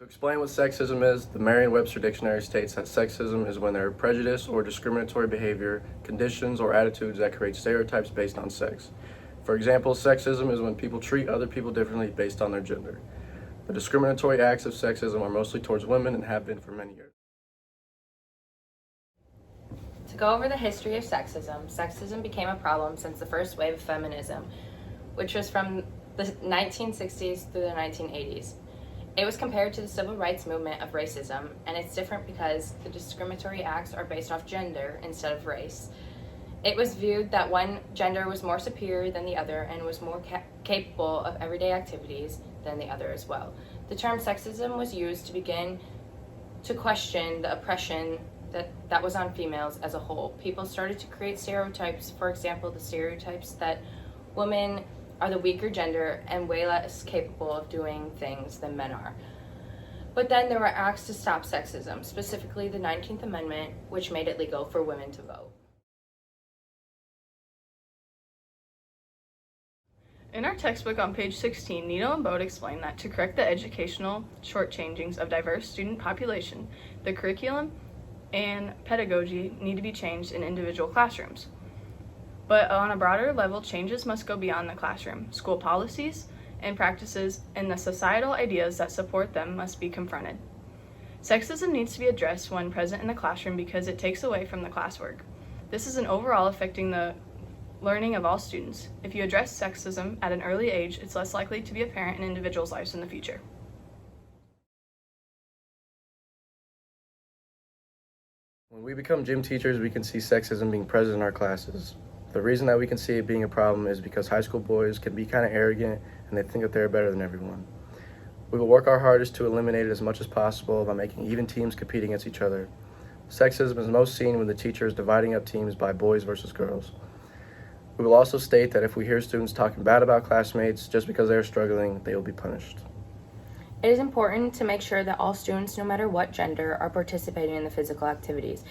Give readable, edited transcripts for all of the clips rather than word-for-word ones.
To explain what sexism is, the Merriam-Webster Dictionary states that sexism is when there are prejudice or discriminatory behavior, conditions, or attitudes that create stereotypes based on sex. For example, sexism is when people treat other people differently based on their gender. The discriminatory acts of sexism are mostly towards women and have been for many years. To go over the history of sexism, sexism became a problem since the first wave of feminism, which was from the 1960s through the 1980s. It was compared to the civil rights movement of racism, and it's different because the discriminatory acts are based off gender instead of race. It was viewed that one gender was more superior than the other and was more capable of everyday activities than the other as well. The term sexism was used to begin to question the oppression that was on females as a whole. People started to create stereotypes, for example, the stereotypes that women are the weaker gender and way less capable of doing things than men are. But then there were acts to stop sexism, specifically the 19th Amendment, which made it legal for women to vote. In our textbook on page 16, Nito and Bode explain that to correct the educational shortchangings of diverse student population, the curriculum and pedagogy need to be changed in individual classrooms. But on a broader level, changes must go beyond the classroom. School policies and practices and the societal ideas that support them must be confronted. Sexism needs to be addressed when present in the classroom because it takes away from the classwork. This is an overall affecting the learning of all students. If you address sexism at an early age, it's less likely to be apparent in individuals' lives in the future. When we become gym teachers, we can see sexism being present in our classes. The reason that we can see it being a problem is because high school boys can be kind of arrogant and they think that they're better than everyone. We will work our hardest to eliminate it as much as possible by making even teams compete against each other. Sexism is most seen when the teacher is dividing up teams by boys versus girls. We will also state that if we hear students talking bad about classmates just because they are struggling, they will be punished. It is important to make sure that all students, no matter what gender, are participating in the physical activities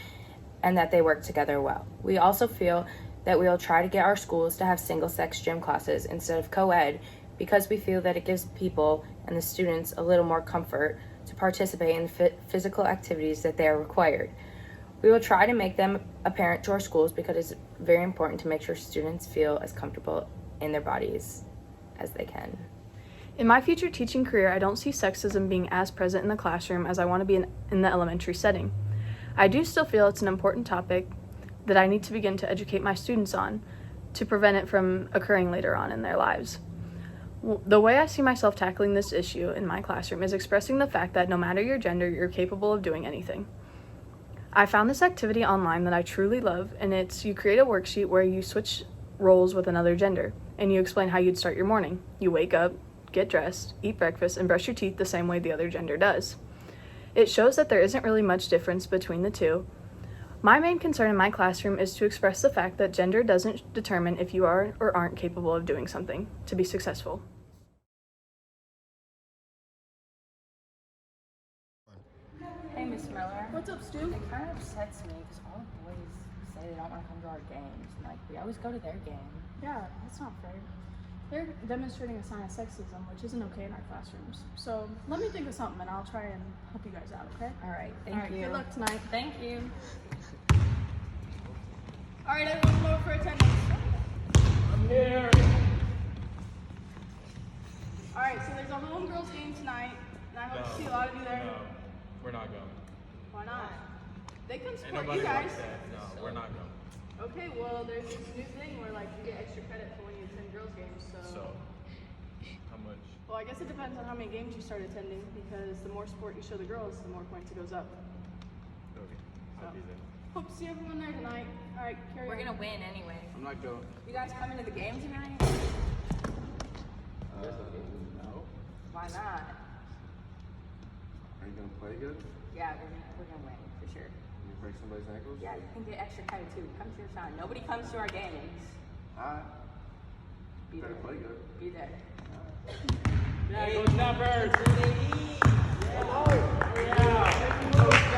and that they work together well. We also feel that we will try to get our schools to have single-sex gym classes instead of co-ed because we feel that it gives people and the students a little more comfort to participate in the physical activities that they are required. We will try to make them apparent to our schools because it's very important to make sure students feel as comfortable in their bodies as they can. In my future teaching career, I don't see sexism being as present in the classroom as I want to be in the elementary setting. I do still feel it's an important topic that I need to begin to educate my students on to prevent it from occurring later on in their lives. The way I see myself tackling this issue in my classroom is expressing the fact that no matter your gender, you're capable of doing anything. I found this activity online that I truly love, and it's you create a worksheet where you switch roles with another gender, and you explain how you'd start your morning. You wake up, get dressed, eat breakfast, and brush your teeth the same way the other gender does. It shows that there isn't really much difference between the two. My main concern in my classroom is to express the fact that gender doesn't determine if you are or aren't capable of doing something to be successful. Hey, Miss Miller. What's up, Stu? It kind of upsets me because all the boys say they don't want to come to our games. And, we always go to their game. Yeah, that's not fair. They're demonstrating a sign of sexism, which isn't okay in our classrooms. So let me think of something and I'll try and help you guys out, okay? All right, thank you. Good luck tonight. Thank you. All right, everyone, come over for attendance. I'm here. All right, so there's a homegirls game tonight, and I hope to see a lot of you there. No, we're not going. Why not? They can Ain't support nobody you guys. wants that. No, we're not going. Okay, well, there's this new thing where you get extra credit for when you attend girls games. So, how much? Well, I guess it depends on how many games you start attending, because the more support you show the girls, the more points it goes up. Okay, I'll be there. Hope to see everyone there tonight. All right, carry We're on. gonna win anyway. I'm not going. You guys coming to the game tonight? No. Why not? Are you gonna play good? Yeah, we're gonna win for sure. You break somebody's ankles? Yeah, you can get extra credit too. Come to your shine. Nobody comes to our games. Alright. Be Better there. play good. Be there. Hey, go Snappers! Yeah.